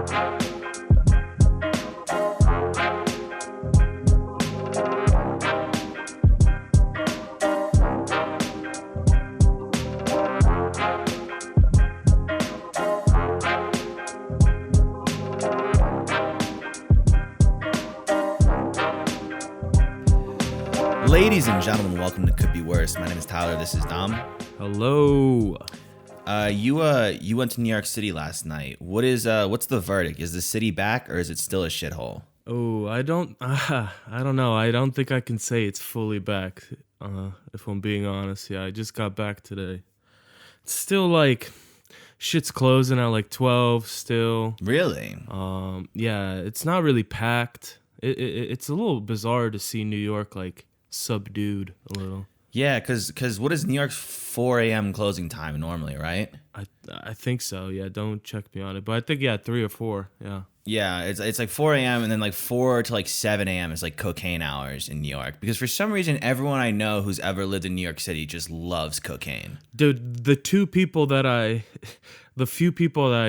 Ladies and gentlemen, welcome to Could Be Worse. My name is Tyler. This is Dom. Hello. You went to New York City last night. What's the verdict? Is the city back or is it still a shithole? Oh, I don't know. I don't think I can say it's fully back. If I'm being honest, yeah, I just got back today. It's still like shit's closing at like 12 still. Really? Yeah, it's not really packed. It's a little bizarre to see New York like subdued a little. Yeah, because what is New York's 4 a.m. closing time normally, right? I think so. Yeah, don't check me on it, but I think 3 or 4. Yeah. Yeah, it's like 4 a.m. and then like 4 to like 7 a.m. is like cocaine hours in New York. Because for some reason, everyone I know who's ever lived in New York City just loves cocaine. Dude, the few people that I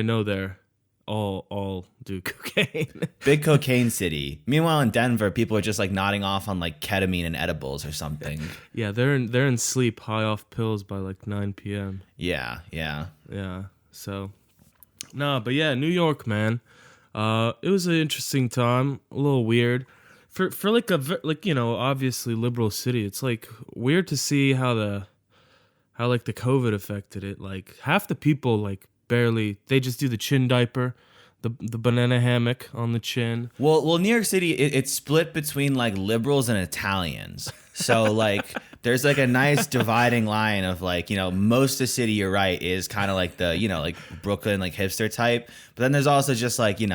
know there, all do cocaine. Big cocaine city. Meanwhile, in Denver, people are just like nodding off on like ketamine and edibles or something. Yeah, they're in sleep, high off pills by like 9 p.m. Yeah. So, but yeah, New York, man. It was an interesting time, a little weird. For like obviously liberal city, it's like weird to see how the COVID affected it. Like half the people like they just do the chin diaper, the banana hammock on the chin. Well, New York City, it's split between like liberals and Italians. So like there's like a nice dividing line of like, most of the city, you're right, is kind of like the, like Brooklyn, like hipster type. But then there's also just like, the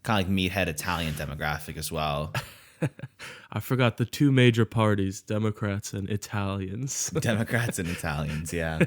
kind of like meathead Italian demographic as well. I forgot the two major parties, Democrats and Italians. Democrats and Italians, yeah.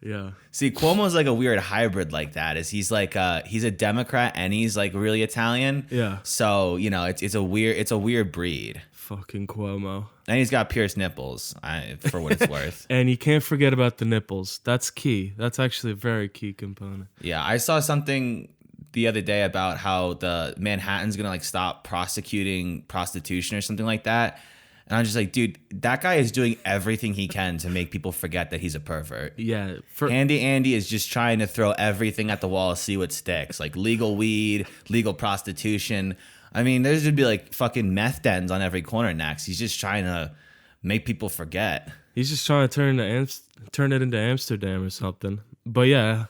Yeah. See, Cuomo's like a weird hybrid like that. He's like he's a Democrat and he's like really Italian. Yeah. So, it's a weird breed. Fucking Cuomo. And he's got pierced nipples, for what it's worth. And you can't forget about the nipples. That's key. That's actually a very key component. Yeah, I saw something the other day about how the Manhattan's gonna like stop prosecuting prostitution or something like that. And I'm just like, dude, that guy is doing everything he can to make people forget that he's a pervert. Yeah. Handy Andy is just trying to throw everything at the wall, see what sticks. Like legal weed, legal prostitution. I mean, there's gonna be like fucking meth dens on every corner next. He's just trying to make people forget. He's just trying to turn it into Amsterdam or something. But yeah,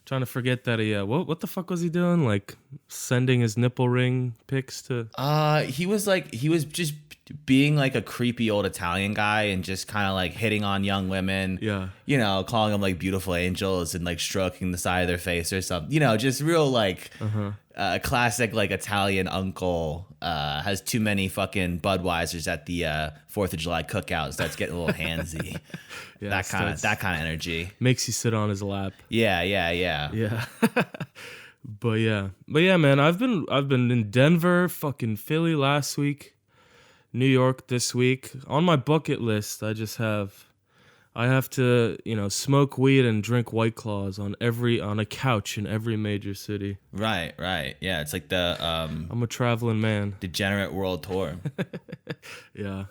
trying to forget that he what the fuck was he doing? Like sending his nipple ring pics to he was just being like a creepy old Italian guy and just kind of like hitting on young women. Yeah. Calling them like beautiful angels and like stroking the side of their face or something. Just real like classic like Italian uncle has too many fucking Budweisers at the 4th of July cookout, starts getting a little handsy. Yeah, that kind of energy makes you sit on his lap. Yeah. But yeah, man, I've been in Denver, fucking Philly last week, New York this week. On my bucket list, I have to, smoke weed and drink White Claws on a couch in every major city. Right. Yeah, it's like the I'm a traveling man. Degenerate World Tour. Yeah.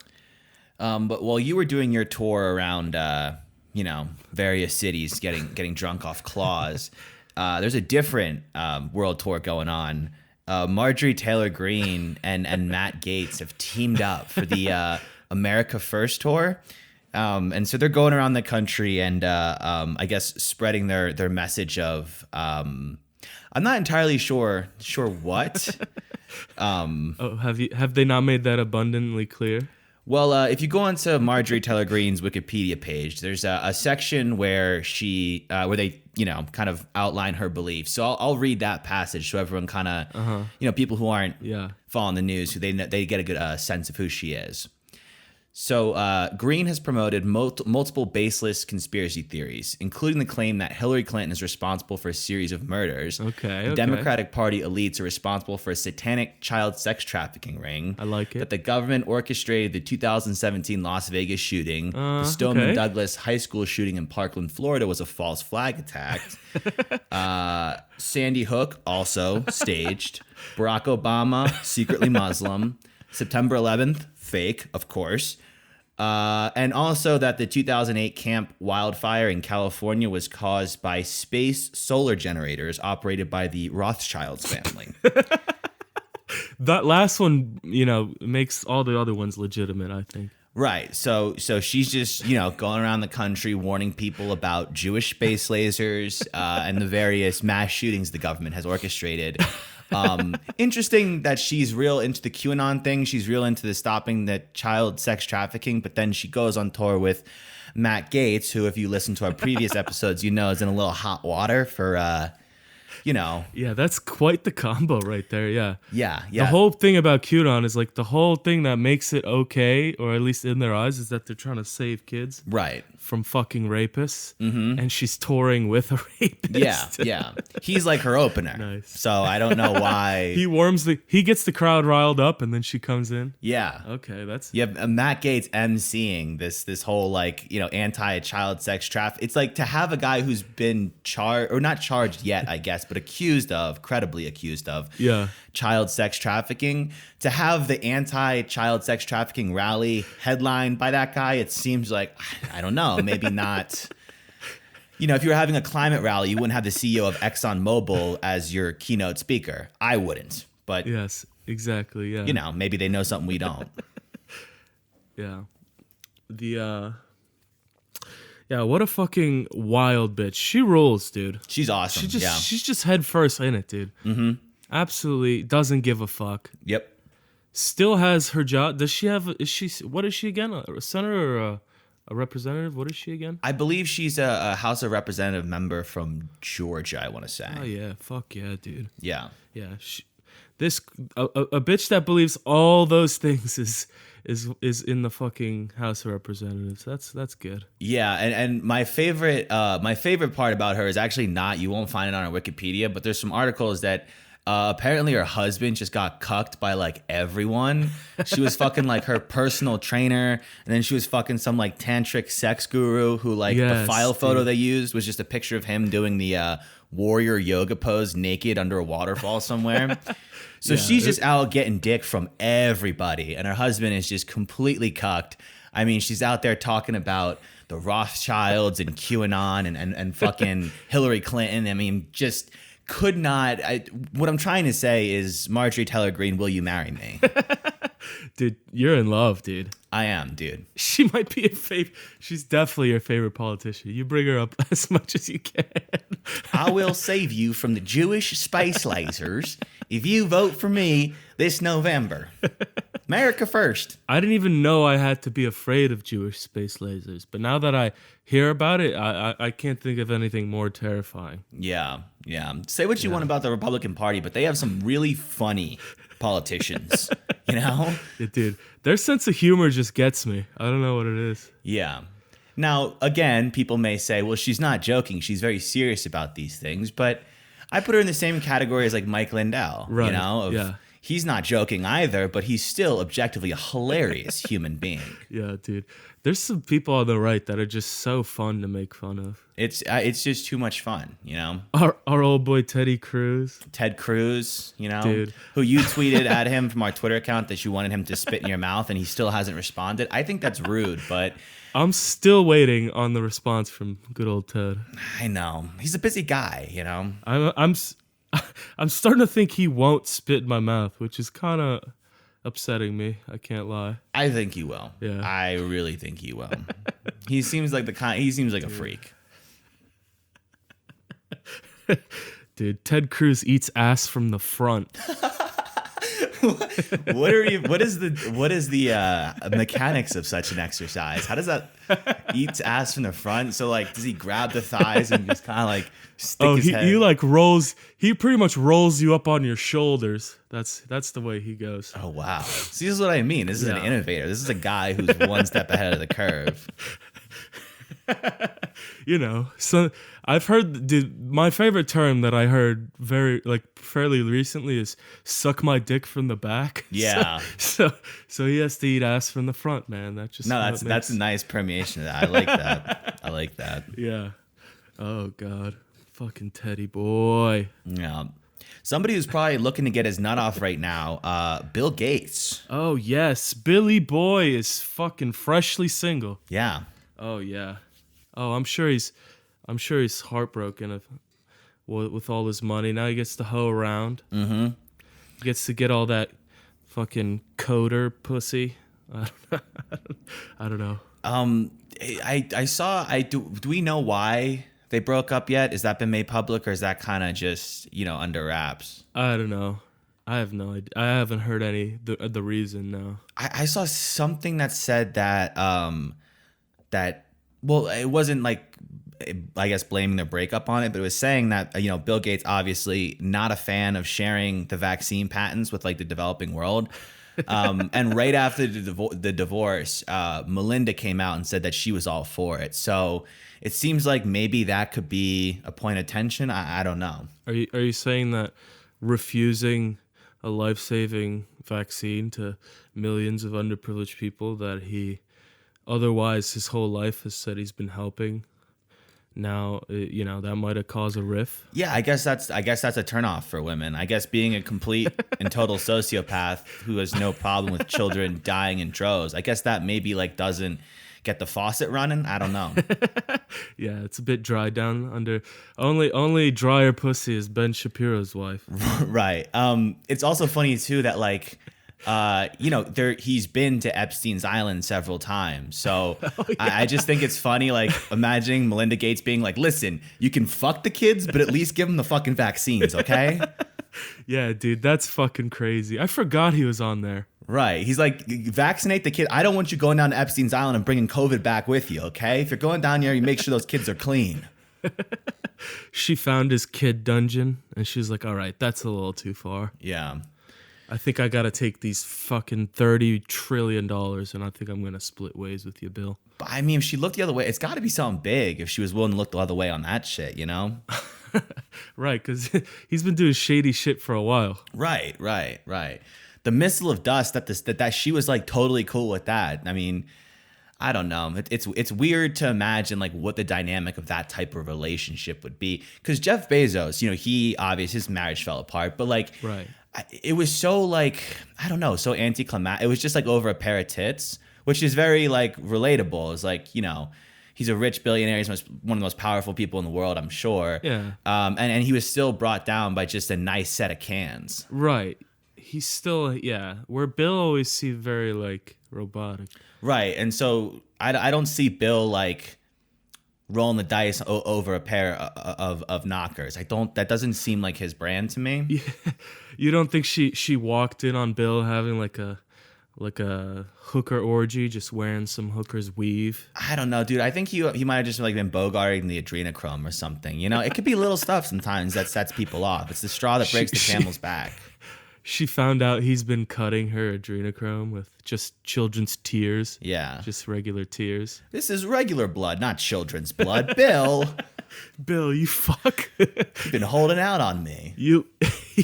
But while you were doing your tour around, various cities, getting drunk off claws, there's a different world tour going on. Marjorie Taylor Greene and Matt Gaetz have teamed up for the America First tour. And so they're going around the country and I guess spreading their message of I'm not entirely sure what. Have they not made that abundantly clear? Well, if you go onto Marjorie Taylor Greene's Wikipedia page, there's a section where where they kind of outline her beliefs. So I'll read that passage so everyone kind of people who aren't following the news, who they get a good sense of who she is. So Green has promoted multiple baseless conspiracy theories, including the claim that Hillary Clinton is responsible for a series of murders. Okay, The okay. Democratic Party elites are responsible for a satanic child sex trafficking ring. I like it. That the government orchestrated the 2017 Las Vegas shooting. The Stoneman okay. Douglas High School shooting in Parkland, Florida was a false flag attack. Sandy Hook, also staged. Barack Obama, secretly Muslim. September 11th, fake, of course. And also that the 2008 Camp Wildfire in California was caused by space solar generators operated by the Rothschilds family. That last one, makes all the other ones legitimate, I think. Right. So she's just, going around the country warning people about Jewish space lasers and the various mass shootings the government has orchestrated. Interesting that she's real into the QAnon thing. She's real into the stopping the child sex trafficking, but then she goes on tour with Matt Gaetz, who, if you listen to our previous episodes, is in a little hot water for, Yeah, that's quite the combo right there. Yeah. Yeah. The whole thing about QAnon is like the whole thing that makes it okay, or at least in their eyes, is that they're trying to save kids Right. from fucking rapists. Mm-hmm. And she's touring with a rapist. Yeah. He's like her opener. Nice. So I don't know why. He gets the crowd riled up, and then she comes in. Yeah. Okay, that's You have Matt Gaetz emceeing this whole anti-child sex trafficking. It's like to have a guy who's been charged, or not charged yet, I guess, but credibly accused of child sex trafficking. To have the anti-child sex trafficking rally headlined by that guy, it seems like, I don't know, maybe not. If you were having a climate rally, you wouldn't have the CEO of ExxonMobil as your keynote speaker. I wouldn't, but yes, exactly. Yeah. Maybe they know something we don't. Yeah. Yeah, what a fucking wild bitch. She rules, dude. She's awesome. She's just head first in it, dude. Mm-hmm. Absolutely doesn't give a fuck. Yep. Still has her job. What is she again? A senator or a representative? What is she again? I believe she's a House of Representative member from Georgia, I want to say. Oh, yeah. Fuck yeah, dude. Yeah. Yeah. A bitch that believes all those things is in the fucking House of Representatives. That's good. Yeah, and my favorite part about her is actually not, you won't find it on her Wikipedia, but there's some articles that apparently her husband just got cucked by like everyone. She was fucking like her personal trainer, and then she was fucking some like tantric sex guru who the file photo they used was just a picture of him doing the warrior yoga pose naked under a waterfall somewhere. So she's just out getting dick from everybody, and her husband is just completely cucked. I mean, she's out there talking about the Rothschilds and QAnon and fucking Hillary Clinton. I mean, just could not. What I'm trying to say is, Marjorie Taylor Greene, will you marry me? Dude, you're in love, dude. I am, dude. She might be she's definitely your favorite politician. You bring her up as much as you can. I will save you from the Jewish space lasers if you vote for me this November. America first. I didn't even know I had to be afraid of Jewish space lasers, but now that I hear about it, I can't think of anything more terrifying. Yeah. Say what you want about the Republican Party, but they have some really funny politicians, Yeah, dude, their sense of humor just gets me. I don't know what it is. Yeah. Now, again, people may say, well, she's not joking. She's very serious about these things. But I put her in the same category as like Mike Lindell. Right. He's not joking either, but he's still objectively a hilarious human being. Yeah, dude. There's some people on the right that are just so fun to make fun of. It's just too much fun, Our old boy Ted Cruz, Dude. Who you tweeted at him from our Twitter account that you wanted him to spit in your mouth, and he still hasn't responded. I think that's rude, but I'm still waiting on the response from good old Ted. I know he's a busy guy, I'm starting to think he won't spit in my mouth, which is kind of upsetting me. I can't lie. I think he will. Yeah. I really think he will. He seems like a freak. Dude, Ted Cruz eats ass from the front. What is the mechanics of such an exercise? How does that eats ass from the front? So like, does he grab the thighs and just kind of like stick Oh, his he head? he like rolls. He pretty much rolls you up on your shoulders. That's the way he goes. Oh wow! See, this is what I mean. This is an Yeah. innovator. This is a guy who's one step ahead of the curve. You know, so I've heard. Dude, my favorite term that I heard fairly recently is "suck my dick from the back." Yeah. So he has to eat ass from the front, man. That just No, how that's it that's makes- a nice permeation of that. I like that. I like that. yeah. Oh God, fucking Teddy boy. Yeah. Somebody who's probably looking to get his nut off right now, Bill Gates. Oh yes, Billy Boy is fucking freshly single. Yeah. Oh yeah. Oh, I'm sure he's heartbroken with all his money. Now he gets to hoe around. Mm-hmm. He gets to get all that fucking coder pussy. I don't know. I saw. Do we know why they broke up yet? Has that been made public, or is that kind of just under wraps? I don't know. I have no idea. I haven't heard the reason. No. I saw something that said that well, it wasn't like, I guess, blaming their breakup on it, but it was saying that Bill Gates obviously not a fan of sharing the vaccine patents with like the developing world. And right after the divorce, Melinda came out and said that she was all for it. So it seems like maybe that could be a point of tension. I don't know. Are you saying that refusing a life-saving vaccine to millions of underprivileged people that he otherwise his whole life has said he's been helping, now that might have caused a riff? Yeah, I guess that's a turnoff for women. I guess being a complete and total sociopath who has no problem with children dying in droves, I guess that maybe like doesn't get the faucet running. I don't know. Yeah, it's a bit dry down under. Only drier pussy is Ben Shapiro's wife. Right. It's also funny too that like, he's been to Epstein's Island several times. So I just think it's funny, like imagining Melinda Gates being like, listen, you can fuck the kids, but at least give them the fucking vaccines. Okay. Yeah, dude, that's fucking crazy. I forgot he was on there. Right. He's like, vaccinate the kid. I don't want you going down to Epstein's Island and bringing COVID back with you. Okay. If you're going down there, you make sure those kids are clean. She found his kid dungeon and she's like, all right, that's a little too far. Yeah. I think I gotta take these fucking $30 trillion and I think I'm gonna split ways with you, Bill. But I mean, if she looked the other way, it's got to be something big if she was willing to look the other way on that shit, Right, because he's been doing shady shit for a while. Right. The missile of dust that she was like totally cool with that. I mean, I don't know. It's weird to imagine like what the dynamic of that type of relationship would be. Because Jeff Bezos, he obviously his marriage fell apart, but like, Right. It was so like, I don't know, so anticlimactic. It was just like over a pair of tits, which is very like relatable. It's like, he's a rich billionaire. He's one of the most powerful people in the world, I'm sure. Yeah. And he was still brought down by just a nice set of cans. Right. He's still, where Bill always seemed very like robotic. Right. And so I don't see Bill like rolling the dice over a pair of knockers. That doesn't seem like his brand to me. You don't think she walked in on Bill having like a hooker orgy, just wearing some hooker's weave? I don't know, dude. I think he might have just like been bogarting the adrenochrome or something. It could be little stuff sometimes that sets people off. It's the straw that breaks the camel's back. She found out he's been cutting her adrenochrome with just children's tears. Yeah. Just regular tears. This is regular blood, not children's blood. Bill, Bill, you fuck. you've been holding out on me. You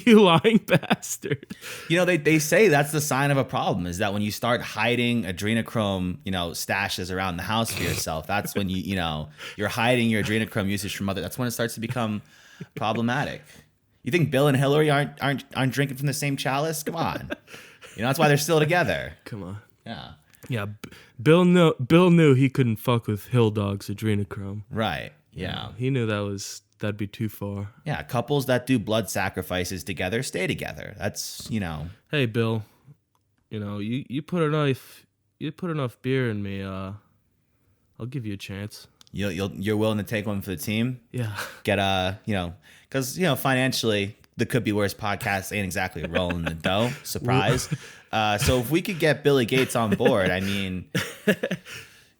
lying bastard. They say that's the sign of a problem, is that when you start hiding adrenochrome, stashes around the house for yourself, that's when you're hiding your adrenochrome usage from other. That's when it starts to become problematic. You think Bill and Hillary aren't drinking from the same chalice? Come on. That's why they're still together. Come on. Yeah. Yeah, Bill knew he couldn't fuck with Hill Dog's adrenochrome. Right. Yeah. He knew that'd be too far. Yeah. Couples that do blood sacrifices together stay together. That's. Hey, Bill. You put enough beer in me. I'll give you a chance. You're willing to take one for the team. Yeah. Get because financially the Could Be Worse podcast ain't exactly rolling the dough. Surprise. So if we could get Billy Gates on board, I mean,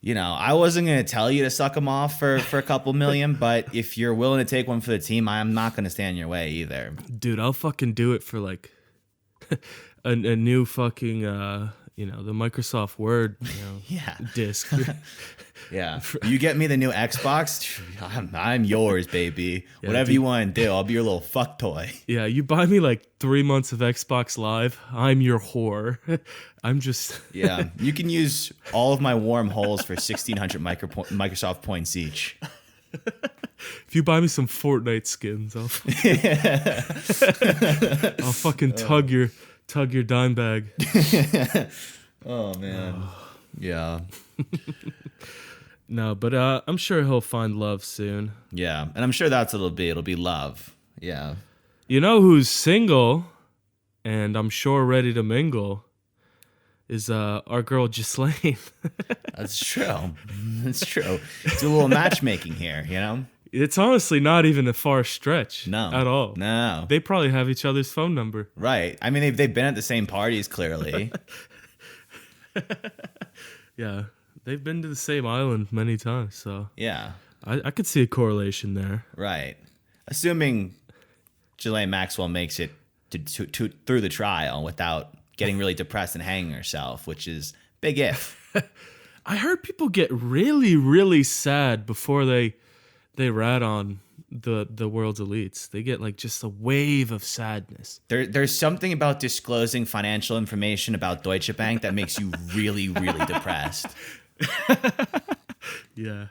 you know, I wasn't going to tell you to suck him off for a couple million, but if you're willing to take one for the team, I'm not going to stand in your way either. Dude, I'll fucking do it for like a new fucking, you know, the Microsoft Word, you know, Yeah. disc. Yeah. You get me the new Xbox, I'm yours, baby. Yeah, Whatever dude. you want to do, I'll be your little fuck toy. Yeah, you buy me like 3 months of Xbox Live, I'm your whore. I'm just... Yeah. You can use all of my warm holes for 1,600 Microsoft points each. If you buy me some Fortnite skins, I'll fucking tug your dime bag. Oh, man. Yeah. No, but I'm sure he'll find love soon. Yeah. And I'm sure that's what it'll be. It'll be love. Yeah. You know who's single, and I'm sure ready to mingle, is our girl Ghislaine. That's true. That's true. Do a little matchmaking here, you know? It's honestly not even a far stretch. No. At all. No. They probably have each other's phone number. Right. I mean, they've been at the same parties, clearly. Yeah. They've been to the same island many times, so Yeah. I could see a correlation there. Right. Assuming Ghislaine Maxwell makes it through the trial without getting really depressed and hanging herself, which is big if. I heard people get really, really sad before they rat on the world's elites. They get like just a wave of sadness. There's something about disclosing financial information about Deutsche Bank that makes you really, really depressed. Yeah.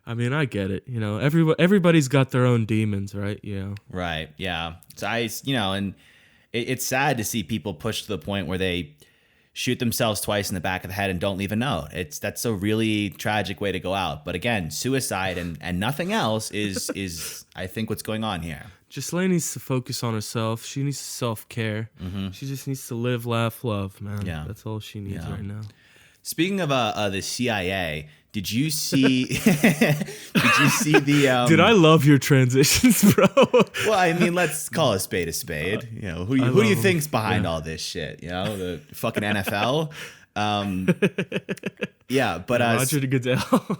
I mean, I get it. You know, everybody's got their own demons, right? Yeah. Right. Yeah. So and it's sad to see people push to the point where they shoot themselves twice in the back of the head and don't leave a note. That's a really tragic way to go out. But again, suicide and nothing else is I think what's going on here. Ghislaine needs to focus on herself. She needs to self-care. Mm-hmm. She just needs to live, laugh, love, man. Yeah. That's all she needs right now. Speaking of the CIA, did you see? Did you see the? Dude, I love your transitions, bro. Well, I mean, let's call a spade a spade. You know, who do you think's behind all this shit? You know, the fucking NFL. Yeah, but Roger Goodell.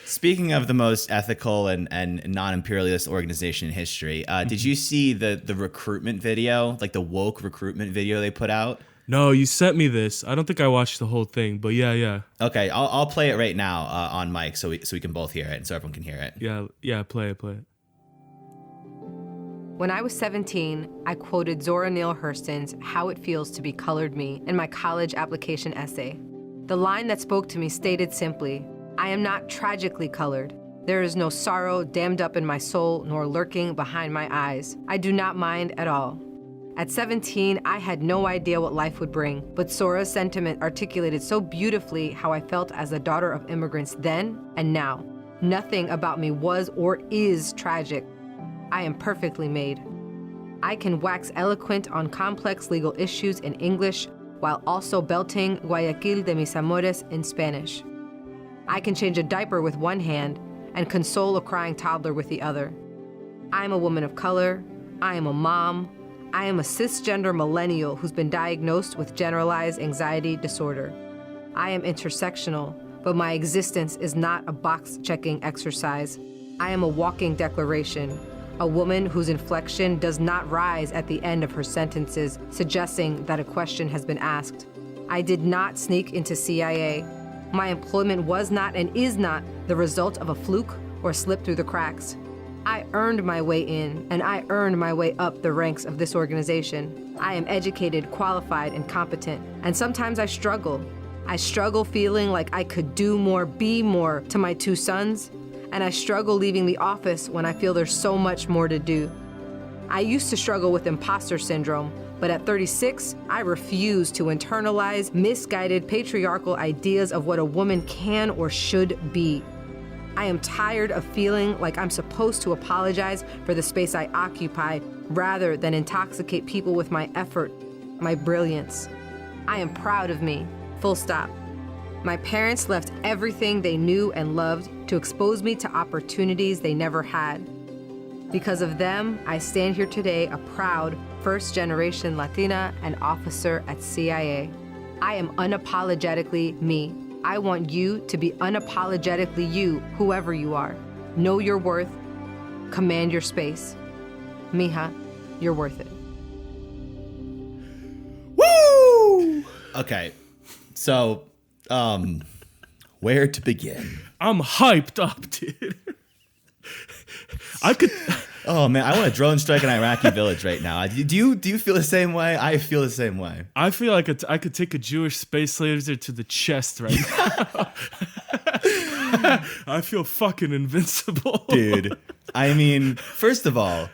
speaking of the most ethical and non-imperialist organization in history, did you see the recruitment video, like the woke recruitment video they put out? No, you sent me this. I don't think I watched the whole thing, but yeah. Okay, I'll play it right now on mic so we can both hear it and so everyone can hear it. Yeah, play it. When I was 17, I quoted Zora Neale Hurston's How It Feels to Be Colored Me in my college application essay. The line that spoke to me stated simply, I am not tragically colored. There is no sorrow dammed up in my soul nor lurking behind my eyes. I do not mind at all. At 17, I had no idea what life would bring, but Zora's sentiment articulated so beautifully how I felt as a daughter of immigrants then and now. Nothing about me was or is tragic. I am perfectly made. I can wax eloquent on complex legal issues in English while also belting Guayaquil de mis amores in Spanish. I can change a diaper with one hand and console a crying toddler with the other. I am a woman of color. I am a mom. I am a cisgender millennial who's been diagnosed with generalized anxiety disorder. I am intersectional, but my existence is not a box-checking exercise. I am a walking declaration, a woman whose inflection does not rise at the end of her sentences, suggesting that a question has been asked. I did not sneak into CIA. My employment was not and is not the result of a fluke or slip through the cracks. I earned my way in, and I earned my way up the ranks of this organization. I am educated, qualified, and competent, and sometimes I struggle. I struggle feeling like I could do more, be more to my two sons, and I struggle leaving the office when I feel there's so much more to do. I used to struggle with imposter syndrome, but at 36, I refuse to internalize misguided patriarchal ideas of what a woman can or should be. I am tired of feeling like I'm supposed to apologize for the space I occupy rather than intoxicate people with my effort, my brilliance. I am proud of me, full stop. My parents left everything they knew and loved to expose me to opportunities they never had. Because of them, I stand here today a proud first-generation Latina and officer at CIA. I am unapologetically me. I want you to be unapologetically you, whoever you are. Know your worth. Command your space. Mija, you're worth it. Woo! Okay, so, where to begin? I'm hyped up, dude. I could. Oh man, I want to drone strike an Iraqi village right now. Do you feel the same way? I feel the same way. I feel like I could take a Jewish space laser to the chest right now. I feel fucking invincible, Dude. I mean, first of all,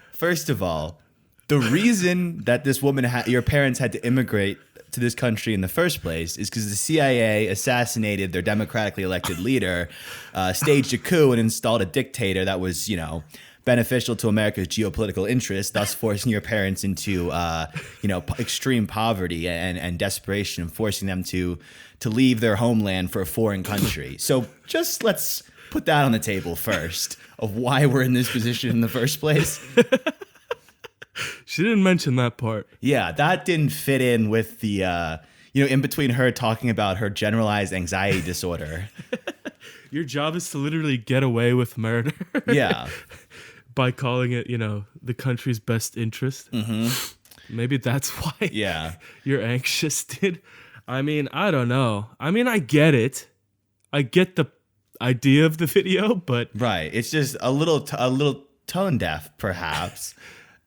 the reason that this woman, your parents had to immigrate to this country in the first place is because the CIA assassinated their democratically elected leader, staged a coup, and installed a dictator that was, beneficial to America's geopolitical interests, thus forcing your parents into, extreme poverty and desperation, and forcing them to leave their homeland for a foreign country. So just let's put that on the table first of why we're in this position in the first place. She didn't mention that part. Yeah, that didn't fit in with the, in between her talking about her generalized anxiety disorder. Your job is to literally get away with murder. Yeah. By calling it, the country's best interest. Mm-hmm. Maybe that's why you're anxious, dude. I mean, I don't know. I mean, I get it. I get the idea of the video, but... Right. It's just a little tone deaf, perhaps.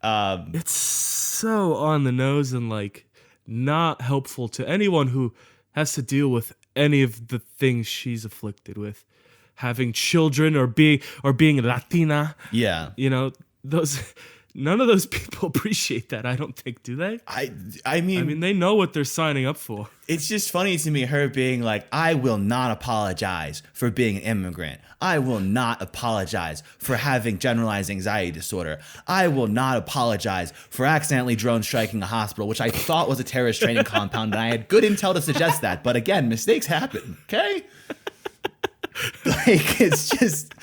It's so on the nose and not helpful to anyone who has to deal with any of the things she's afflicted with, having children or being Latina. Yeah, none of those people appreciate that. I don't think, do they? I mean, they know what they're signing up for. It's just funny to me, her being like, I will not apologize for being an immigrant. I will not apologize for having generalized anxiety disorder. I will not apologize for accidentally drone striking a hospital, which I thought was a terrorist training compound, and I had good intel to suggest that. But again, mistakes happen, okay? It's just...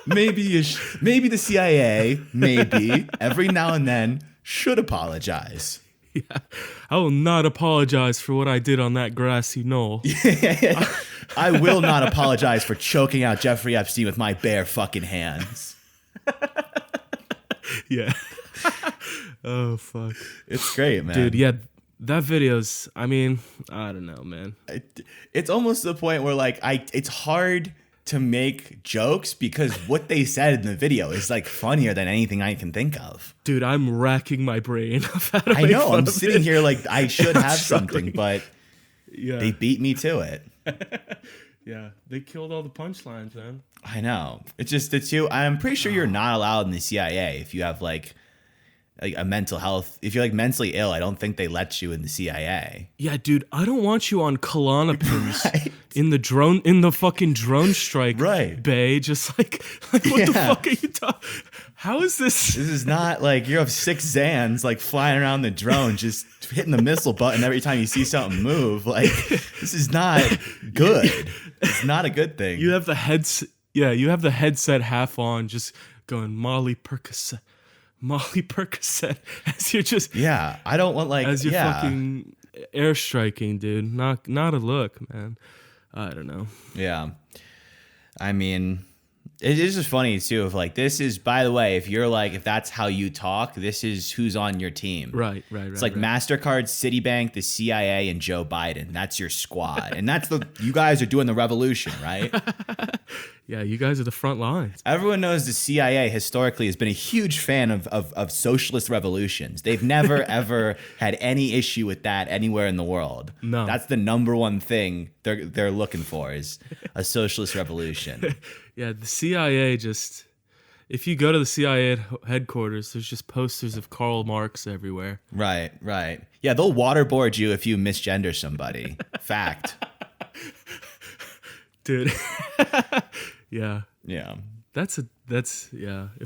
Maybe the CIA, every now and then, should apologize. Yeah, I will not apologize for what I did on that grassy knoll. I will not apologize for choking out Jeffrey Epstein with my bare fucking hands. Yeah. Oh, fuck. It's great, man. Dude, yeah, that video's, I don't know, man. It's almost to the point where, it's hard to make jokes because what they said in the video is funnier than anything I can think of. Dude, I'm racking my brain. I know, I'm sitting here I should have something, but they beat me to it. Yeah, they killed all the punchlines, man. I know. It's just I'm pretty sure you're not allowed in the CIA if you have a mental health. If you're mentally ill, I don't think they let you in the CIA. Yeah, dude, I don't want you on Klonopins right. in the fucking drone strike right. bay. Just what the fuck are you talking? How is this? This is not you have 6 Zans flying around the drone, just hitting the missile button every time you see something move. This is not good. It's not a good thing. You have the headset half on, just going Molly Percocet as you're just I don't want as you're fucking airstriking, dude. Not a look, man. I don't know. Yeah, I mean, it is just funny too. Of this is, by the way, if you're if that's how you talk, this is who's on your team. Right. It's MasterCard, Citibank, the CIA, and Joe Biden. That's your squad, and that's you guys are doing the revolution, right? Yeah, you guys are the front lines. Everyone knows the CIA historically has been a huge fan of socialist revolutions. They've never, ever had any issue with that anywhere in the world. No. That's the number one thing they're looking for is a socialist revolution. Yeah, the CIA if you go to the CIA headquarters, there's just posters of Karl Marx everywhere. Right. Yeah, they'll waterboard you if you misgender somebody. Fact. Dude. Yeah. That's if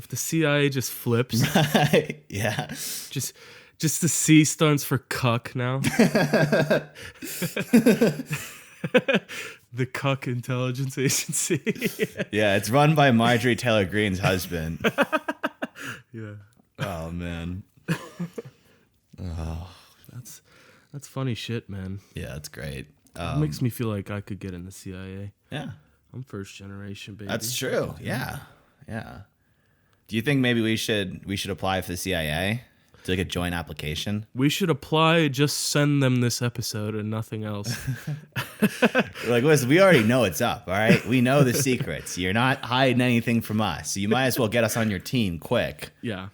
the CIA just flips. Right. Yeah. Just the C stands for cuck now. The Cuck Intelligence Agency. Yeah, it's run by Marjorie Taylor Greene's husband. Yeah. Oh man. That's funny shit, man. Yeah, that's great. It makes me feel like I could get in the CIA. Yeah, I'm first generation, baby. that's true. Yeah, yeah. Do you think maybe we should apply for the CIA? Do like a joint application? We should apply, just send them this episode and nothing else. Like, listen, we already know what's up, all right? We know the secrets. You're not hiding anything from us. So you might as well get us on your team quick. Yeah.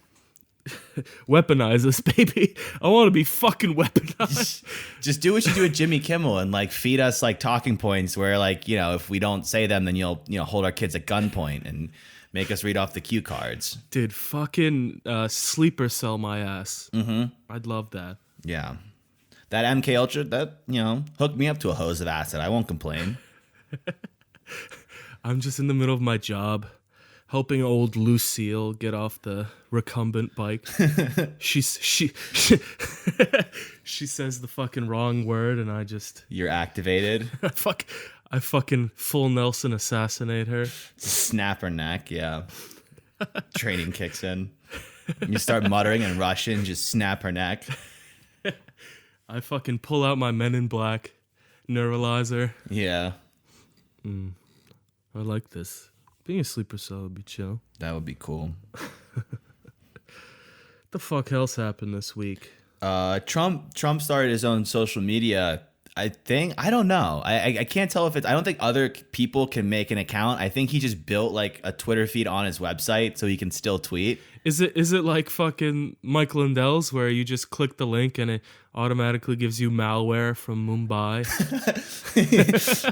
Weaponize us, baby. I want to be fucking weaponized. Just do what you do with Jimmy Kimmel and like feed us like talking points where like, if we don't say them, then you'll hold our kids at gunpoint and make us read off the cue cards. Dude, fucking sleeper cell my ass. Mm-hmm. I'd love that. Yeah. That MK Ultra, that, hooked me up to a hose of acid. I won't complain. I'm just in the middle of my job, helping old Lucille get off the recumbent bike. she she says the fucking wrong word, and I just You're activated. I fucking full Nelson assassinate her. Snap her neck, yeah. Training kicks in. You start muttering in Russian, just snap her neck. I fucking pull out my Men in Black neuralizer. Yeah. I like this. Being a sleeper cell would be chill. That would be cool. The fuck else happened this week? Trump started his own social media. I think, I don't know. I can't tell if it's, I don't think other people can make an account. I think he just built like a Twitter feed on his website so he can still tweet. Is it like fucking Mike Lindell's where you just click the link and it automatically gives you malware from Mumbai?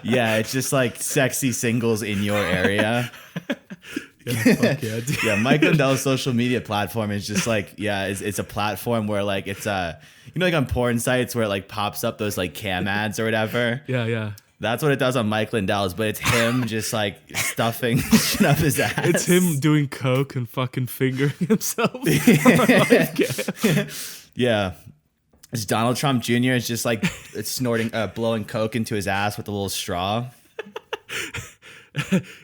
Yeah, it's just like sexy singles in your area. Yeah, fuck yeah, dude. Yeah, Mike Lindell's social media platform is just like, it's a platform where like it's like on porn sites where it like pops up those like cam ads or whatever. Yeah. That's what it does on Mike Lindell's, but it's him just like stuffing shit up his ass. It's him doing coke and fucking fingering himself. Yeah. It's Donald Trump Jr. is just like snorting, blowing coke into his ass with a little straw.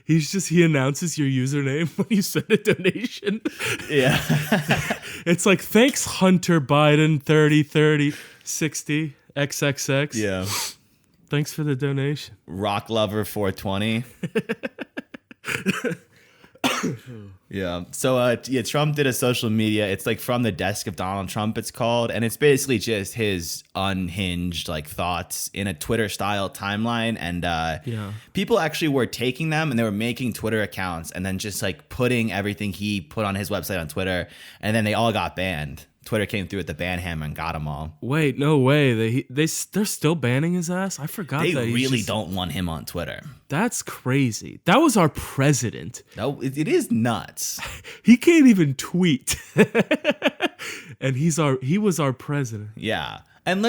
He announces your username when you send a donation. Yeah. It's like, thanks Hunter Biden 3030 60 XXX. Yeah. Thanks for the donation. Rock Lover 420. Yeah. So Trump did a social media. It's like From the Desk of Donald Trump, it's called, and it's basically just his unhinged like thoughts in a Twitter style timeline. And people actually were taking them and they were making Twitter accounts and then just like putting everything he put on his website on Twitter, and then they all got banned. Twitter came through with the ban hammer and got them all. Wait, no way. They're still banning his ass? I forgot They that. really don't want him on Twitter. That's crazy. That was our president. No, it is nuts. He can't even tweet. And he was our president. Yeah. And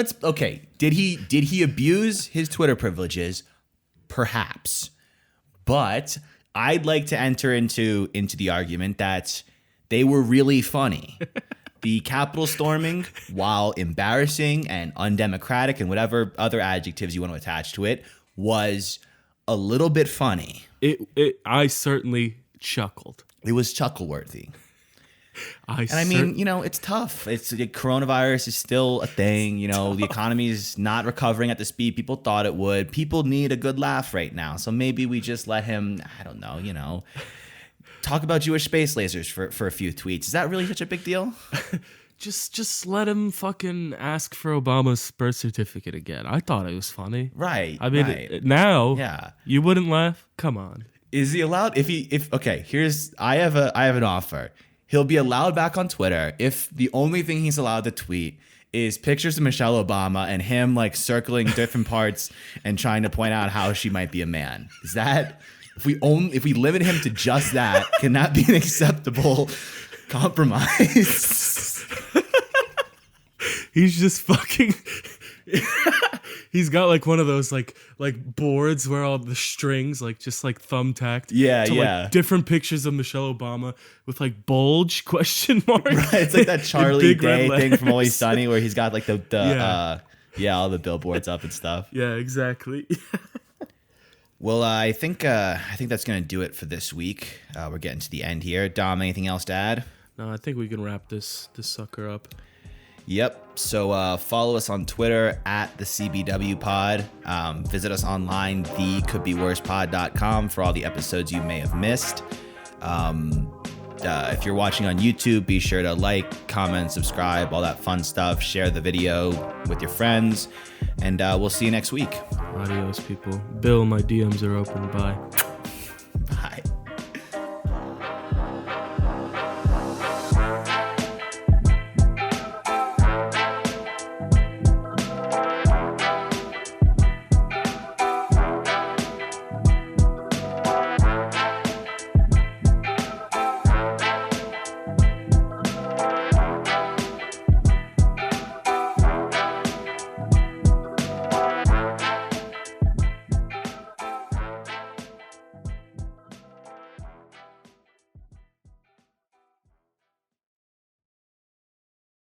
did he abuse his Twitter privileges? Perhaps. But I'd like to enter into the argument that they were really funny. The Capitol storming, while embarrassing and undemocratic and whatever other adjectives you want to attach to it, was a little bit funny. I certainly chuckled. It was chuckle-worthy. I mean, it's tough. Coronavirus is still a thing. The economy is not recovering at the speed people thought it would. People need a good laugh right now. So maybe we just let him, I don't know, talk about Jewish space lasers for a few tweets. Is that really such a big deal? Just let him fucking ask for Obama's birth certificate again. I thought it was funny. Right. I mean, right. Now, you wouldn't laugh? Come on. Is he allowed? I have an offer. He'll be allowed back on Twitter if the only thing he's allowed to tweet is pictures of Michelle Obama and him like circling different parts and trying to point out how she might be a man. Is that... If we limit him to just that, can that be an acceptable compromise? He's just fucking. He's got like one of those like boards where all the strings just thumbtacked. Yeah, to, yeah. Like, different pictures of Michelle Obama with like bulge question mark. Right, it's like that Charlie Day thing from Always Sunny where he's got like all the billboards up and stuff. Yeah, exactly. Well, I think that's gonna do it for this week. We're getting to the end here. Dom, anything else to add? I think we can wrap this sucker up. Yep. So follow us on Twitter at the CBW Pod. Visit us online, thecouldbeworsepod.com, for all the episodes you may have missed. If you're watching on YouTube, be sure to like, comment, subscribe, all that fun stuff. Share the video with your friends, and we'll see you next week. Adios, people. Bill, my DMs are open. Bye.